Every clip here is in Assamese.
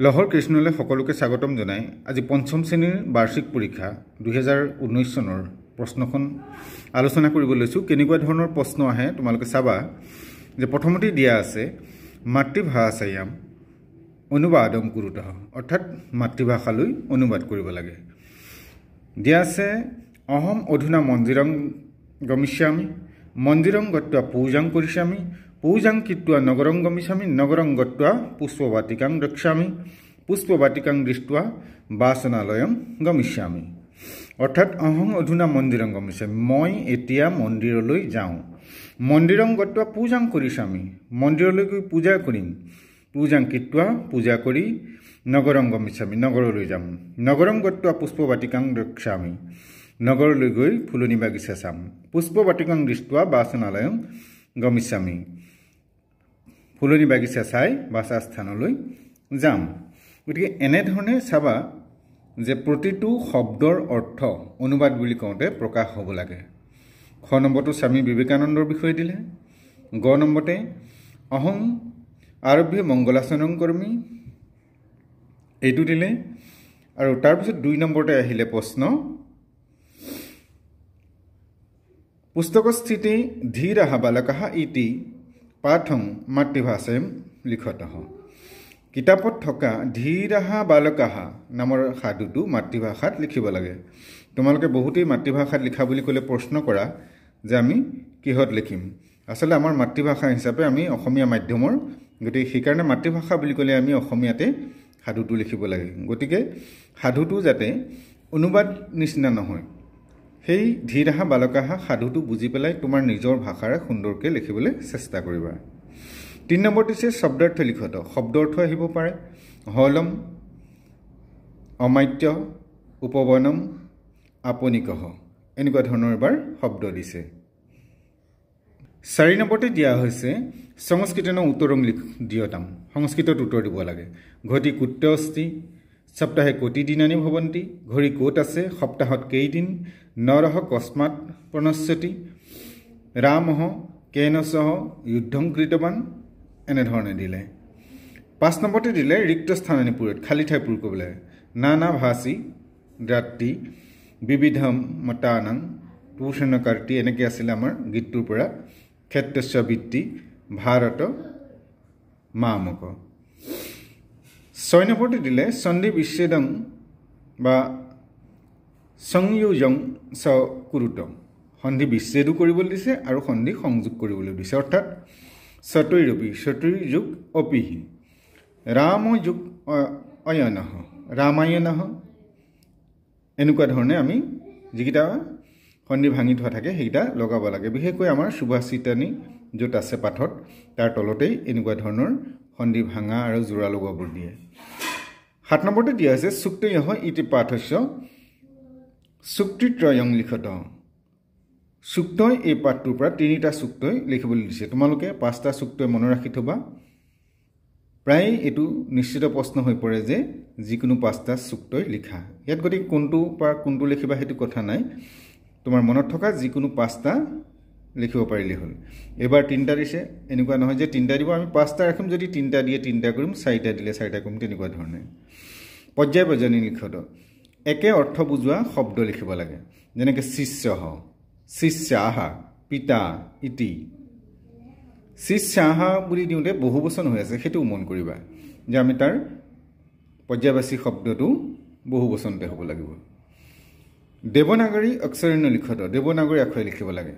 লহৰ কৃষ্ণলৈ সকলোকে স্বাগতম জনাই আজি পঞ্চম শ্ৰেণীৰ বাৰ্ষিক পৰীক্ষা 2019 চনৰ প্ৰশ্নখন আলোচনা কৰিব লৈছো। কেনেকুৱা ধৰণৰ প্ৰশ্ন আহে তোমালোকে চাবা যে প্ৰথমতে দিয়া আছে মাতৃভাষায়াম অনুবাদম কুৰুতঃ, অৰ্থাৎ মাতৃভাষালৈ অনুবাদ কৰিব লাগে। দিয়া আছে অহম অধুনা মন্দিৰং গমিষ্যামি, মন্দিৰং গত্বা পূজাং কৰিষ্যামি, পূজাং কৃত্বা নগৰং গমিষ্যামি, নগৰং গত্বা পুষ্পবাটিকাং দ্ৰক্ষ্যামি, পুষ্পবাটিকাং দৃष्ट्वा বাসনালয়ং গমিষ্যামি। অৰ্থাৎ অহং অধুনা মন্দিৰং গমিষ্যামি, মই এতিয়া মন্দিৰলৈ যাওঁ। মন্দিৰং গত্বা পূজাং কৰিষ্যামি, মন্দিৰলৈ গৈ পূজা কৰিম। পূজাং কৃত্বা, পূজা কৰি, নগৰং গমিষ্যামি, নগৰলৈ যাম। নগৰং গত্বা পুষ্পবাটিকাং দ্ৰক্ষ্যামি, নগৰলৈ গৈ ফুলনি বাগিচা চাম। পুষ্পবাটিকাং দৃष्ट्वा বাসনালয়ং গমিষ্যামি, ফুলনি বাগিচা চাই বাসস্থানলৈ যাম। গতিকে এনেধৰণে চাবা যে প্ৰতিটো শব্দৰ অৰ্থ অনুবাদ বুলি কওঁতে প্ৰকাশ হ'ব লাগে। খ নম্বৰটো স্বামী বিবেকানন্দৰ বিষয়ে দিলে, গ নম্বৰতে অহং আৰভ্য মংগলাচৰণ কৰ্মী এইটো দিলে, আৰু তাৰপিছত 2 নম্বৰতে আহিলে প্ৰশ্ন পুস্তকস্থিতে ধীৰঃ বালকঃ ইতি পাঠং মাতৃভাষায়াম লিখতঃ। কিতাপত থকা ধীৰঃ বালকঃ নামৰ সাধুটো মাতৃভাষাত লিখিব লাগে। তোমালোকে বহুতেই মাতৃভাষাত লিখা বুলি ক'লে প্ৰশ্ন কৰা যে আমি কিহত লিখিম। আচলতে আমাৰ মাতৃভাষা হিচাপে আমি অসমীয়া মাধ্যমৰ, গতিকে সেইকাৰণে মাতৃভাষা বুলি ক'লে আমি অসমীয়াতে সাধুটো লিখিব লাগে। গতিকে সাধুটো যাতে অনুবাদ নিচিনা নহয়, সেই ধীৰঃ বালকঃ সাধুটো বুজি পেলাই তোমাৰ নিজৰ ভাষাৰে সুন্দৰকৈ লিখিবলৈ চেষ্টা কৰিবা। 3 নম্বৰ দিছে শব্দাৰ্থ লিখত, শব্দ অৰ্থ আহিব পাৰে হলম, অমাত্য, উপবনম, আপনিকঃ, এনেকুৱা ধৰণৰ এবাৰ শব্দ দিছে। 4 নম্বৰতে দিয়া হৈছে সংস্কৃতেন উত্তৰং দিয়তাম, সংস্কৃতত উত্তৰ দিব লাগে। ঘটি কুত্ৰ অস্তি, সপ্তাহে কোটি দিনানি ভৱন্তি, ঘড়ী ক'ত আছে, সপ্তাহত কেইদিন, নৰহ কস্মাৎ প্ৰণশ্যতি, ৰামঃ কেন সহ যুদ্ধং কৃতৱান, এনেধৰণে দিলে। 5 নম্বৰতে দিলে ৰিক্ত স্থানানি পূৰণ, খালী ঠাই পূৰ কৰিবলৈ। নানা ভাষী দ্ৰাত্তি বিবিধম মতানাং পোষণকাৰ্তি, এনেকৈ আছিলে আমাৰ গীতটোৰ পৰা। ক্ষেত্ৰস্য বৃত্তি ভাৰত মামক। 6 নম্বৰতে দিলে সন্ধি বিচ্ছেদং বা সংয়োজন চ কুৰুত, সন্ধি বিচ্ছেদো কৰিবলৈ দিছে আৰু সন্ধি সংযোগ কৰিবলৈ দিছে। অৰ্থাৎ চতৈৰপি, চতৈ যুগ অপিহি, ৰাম যুগ অয়নঃ, ৰামায়ণঃ, এনেকুৱা ধৰণে আমি যিকেইটা সন্ধি ভাঙি থোৱা থাকে সেইকেইটা লগাব লাগে। বিশেষকৈ আমাৰ সুভাষিতানি য'ত আছে পাঠত তাৰ তলতেই এনেকুৱা ধৰণৰ সন্ধি ভাঙা আৰু জোৰা লগোৱাবোৰ দিয়ে। 7 নম্বৰতে দিয়া হৈছে চুক্তয়ঃ ইতি পাঠস্য চুক্তিত্ৰয়ং লিখত। চুক্তই এই পাঠটোৰ পৰা 3টা চুক্তই লিখিবলৈ দিছে। তোমালোকে 5টা চুক্তই মনত ৰাখি থবা। প্ৰায় এইটো নিশ্চিত প্ৰশ্ন হৈ পৰে যে যিকোনো 5টা চুক্তই লিখা। ইয়াত গতিকে কোনটো পৰা কোনটো লিখিবা সেইটো কথা নাই, তোমাৰ মনত থকা যিকোনো 5টা লিখিব পাৰিলে হ'ল। এবাৰ 3টা দিছে, এনেকুৱা নহয় যে 3টা দিব আমি 5টা ৰাখিম, যদি 3টা দিয়ে 3টা কৰিম, 4টা দিলে 4টা কৰিম, তেনেকুৱা ধৰণে। পৰ্যায় পৰ্যায়ী লিখত একে অৰ্থ বুজোৱা শব্দ লিখিব লাগে, যেনেকৈ শিষ্যঃ, শিষ্যাঃ, পিতা ইতি। শিষ্যাঃ বুলি দিওঁতে বহু বচন হৈ আছে, সেইটো মন কৰিবা যে আমি তাৰ পৰ্যায়বাচী শব্দটো বহু বচনতে হ'ব লাগিব। দেৱনাগৰী অক্ষৰেণ লিখত, দেৱনাগৰী আখৰে লিখিব লাগে,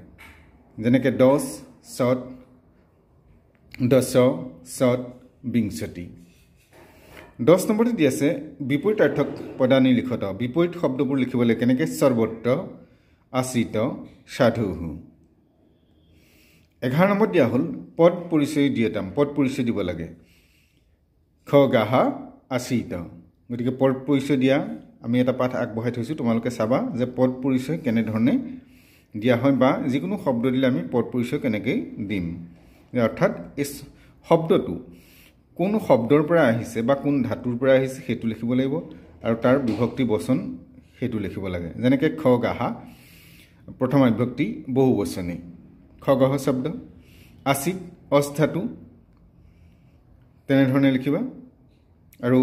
যেনেকৈ 10 শত, দশ শত, বিংশতি। 10 নম্বৰতে দি আছে বিপৰীতাৰ্থক পদানি লিখত, বিপৰীত শব্দবোৰ লিখিব লাগে, কেনেকৈ সৰ্বত্ৰ, আশ্ৰিত, সাধুঃ। 11 নম্বৰত দিয়া হ'ল পদ পৰিচয় দিয়তাম, পদ পৰিচয় দিব লাগে, খগাহ আশ্ৰিত। গতিকে পদ পৰিচয় দিয়া আমি এটা পাঠ আগবঢ়াই থৈছোঁ, তোমালোকে চাবা যে পদ পৰিচয় কেনেধৰণে দিয়া হয় বা যিকোনো শব্দ দিলে আমি পদ পৰিচয় কেনেকৈ দিম। অৰ্থাৎ এই শব্দটো কোন শব্দৰ পৰা আহিছে বা কোন ধাতুৰ পৰা আহিছে সেইটো লিখিব লাগিব, আৰু তাৰ বিভক্তি বচন সেইটো লিখিব লাগে। যেনেকৈ খগাহ প্ৰথমা বিভক্তি বহু বচনী, খগহ শব্দ, আশ্ৰিত অস্থাটো তেনেধৰণে লিখিবা। আৰু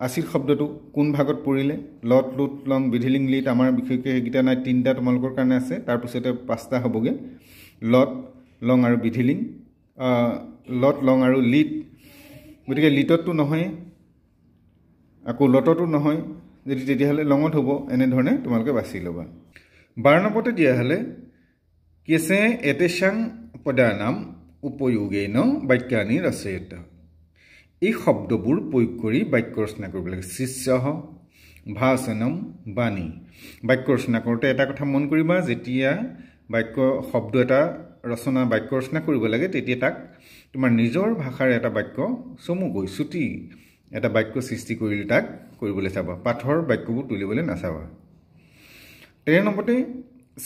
আছিল শব্দটো কোন ভাগত পৰিলে লত লুট লং বিধিলিং লিট আমাৰ বিশেষকৈ সেইকেইটা নাই তিনিটা তোমালোকৰ কাৰণে আছে তাৰপিছতে পাঁচটা হ'বগৈ লত লং আৰু বিধিলিং লত লং আৰু লিট গতিকে লিটতটো নহয় আকৌ লটতো নহয় যদি তেতিয়াহ'লে লঙত হ'ব এনেধৰণে তোমালোকে বাছি ল'বা 12 নম্বৰতে দিয়া হ'লে কি আছে এতেচাং পদানাম উপয়োগেন বাক্যানি ৰচয়িত এই শব্দবোৰ প্ৰয়োগ কৰি বাক্য ৰচনা কৰিব লাগে শিষ্যঃ ভাষণম বাণী বাক্য ৰচনা কৰোঁতে এটা কথা মন কৰিবা যেতিয়া বাক্য শব্দ এটা ৰচনা বাক্য ৰচনা কৰিব লাগে তেতিয়া তাক তোমাৰ নিজৰ ভাষাৰ এটা বাক্য চমুকৈ ছুটি এটা বাক্য সৃষ্টি কৰিলে তাক কৰিবলৈ চাবা পাঠৰ বাক্যবোৰ তুলিবলৈ নাচাবা 13 নম্বৰতে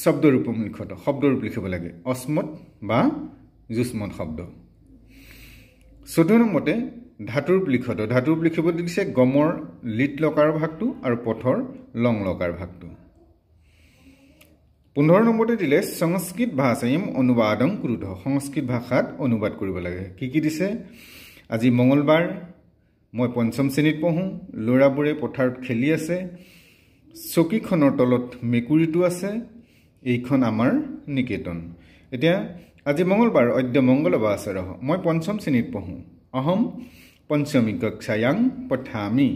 শব্দৰূপম লিখত শব্দৰূপ লিখিব লাগে অস্মত বা যুষ্মত শব্দ 14 নম্বৰতে ধাতুৰূপ লিখত ধাতুৰূপ লিখিব দিছে গমৰ লিট লকাৰ ভাগটো আৰু পথৰ লং লকাৰ ভাগটো 15 নম্বৰতে দিলে সংস্কৃত ভাষায়ম অনুবাদং কুৰুধ সংস্কৃত ভাষাত অনুবাদ কৰিব লাগে কি দিছে আজি মঙ্গলবাৰ মই পঞ্চম শ্ৰেণীত পঢ়ো ল'ৰাবোৰে পথাৰত খেলি আছে চকীখনৰ তলত মেকুৰীটো আছে এইখন আমাৰ নিকেতন এতিয়া আজি মঙ্গলবাৰ অদ্য মঙ্গলবাৰ আছে ৰহ মই পঞ্চম শ্ৰেণীত পঢ়ো অহম পঞ্চমী কক্ষায়াং পঠামি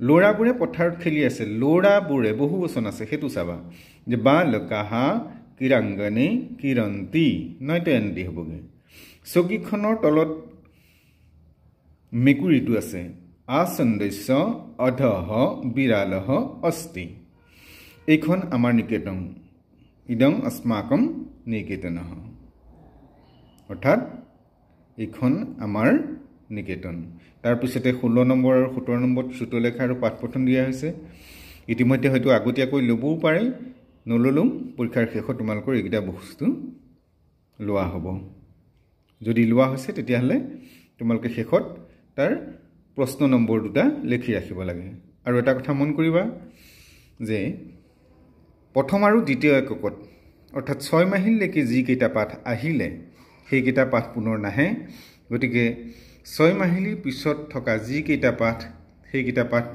ল'ৰাবোৰে পথাৰত খেলি আছে ল'ৰাবোৰে বহু বচন আছে হেতু চাবা যে বালকাহ কিৰাংগনে কিৰন্তি নয়তয়ন্তি হ'বগে চকীখনৰ তলত মেকুৰীটো আছে আসন্দস্য অধহ বিৰালহ অস্তি এইখন আমাৰ নিকেতন ইদং अस्माकं নিকেতনঃ অৰ্থাৎ এইখন আমাৰ নিকেতন তাৰ পিছতে 16 নম্বৰ আৰু 17 নম্বৰ চুটলেখা আৰু পাঠপঠন দিয়া হৈছে ইতিমধ্যে হয়তো আগতীয়াকৈ ল'বও পাৰে নললুম পৰীক্ষাৰ শেষত তোমালোকৰ এইকেইটা বস্তু লোৱা হ'ব যদি লোৱা হৈছে তেতিয়াহ'লে তোমালোকে শেষত তাৰ প্ৰশ্ন নম্বৰ দুটা লিখি ৰাখিব লাগে আৰু এটা কথা মন কৰিবা যে প্ৰথম আৰু দ্বিতীয় এককত অৰ্থাৎ 6 মাহিললৈকে যি কেইটা পাঠ আহিলে সেই কেইটা পাঠ পুনৰ নাহে গতিকে 6 মাহিলিৰ পিছত থকা যি কেইটা পাঠ সেই কেইটা পাঠ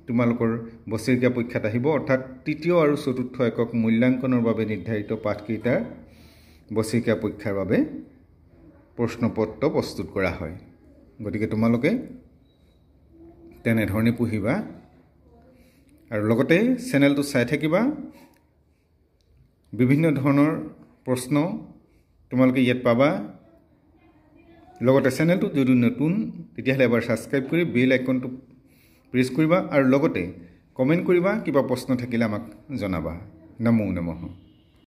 তোমালোকৰ বছৰেকীয়া পৰীক্ষাত আহিব অৰ্থাৎ তৃতীয় আৰু চতুৰ্থ একক মূল্যাংকনৰ বাবে নিৰ্ধাৰিত পাঠ কেইটা বছৰেকীয়া পৰীক্ষাৰ বাবে প্ৰশ্নপত্ৰ প্ৰস্তুত কৰা হয় গতিকে তোমালোকে তেনেধৰণে পঢ়িবা আৰু লগতে চেনেলটো চাই থাকিবা বিভিন্ন ধৰণৰ প্ৰশ্ন তোমালোকে ইয়াত পাবা লগতে চেনেলটো যদি নতুন তেতিয়াহ'লে এবাৰ সাবস্ক্ৰাইব কৰি বেল আইকনটো প্ৰেছ কৰিবা আৰু লগতে কমেন্ট কৰিবা কিবা প্ৰশ্ন থাকিলে আমাক জনাবা নমো নমঃ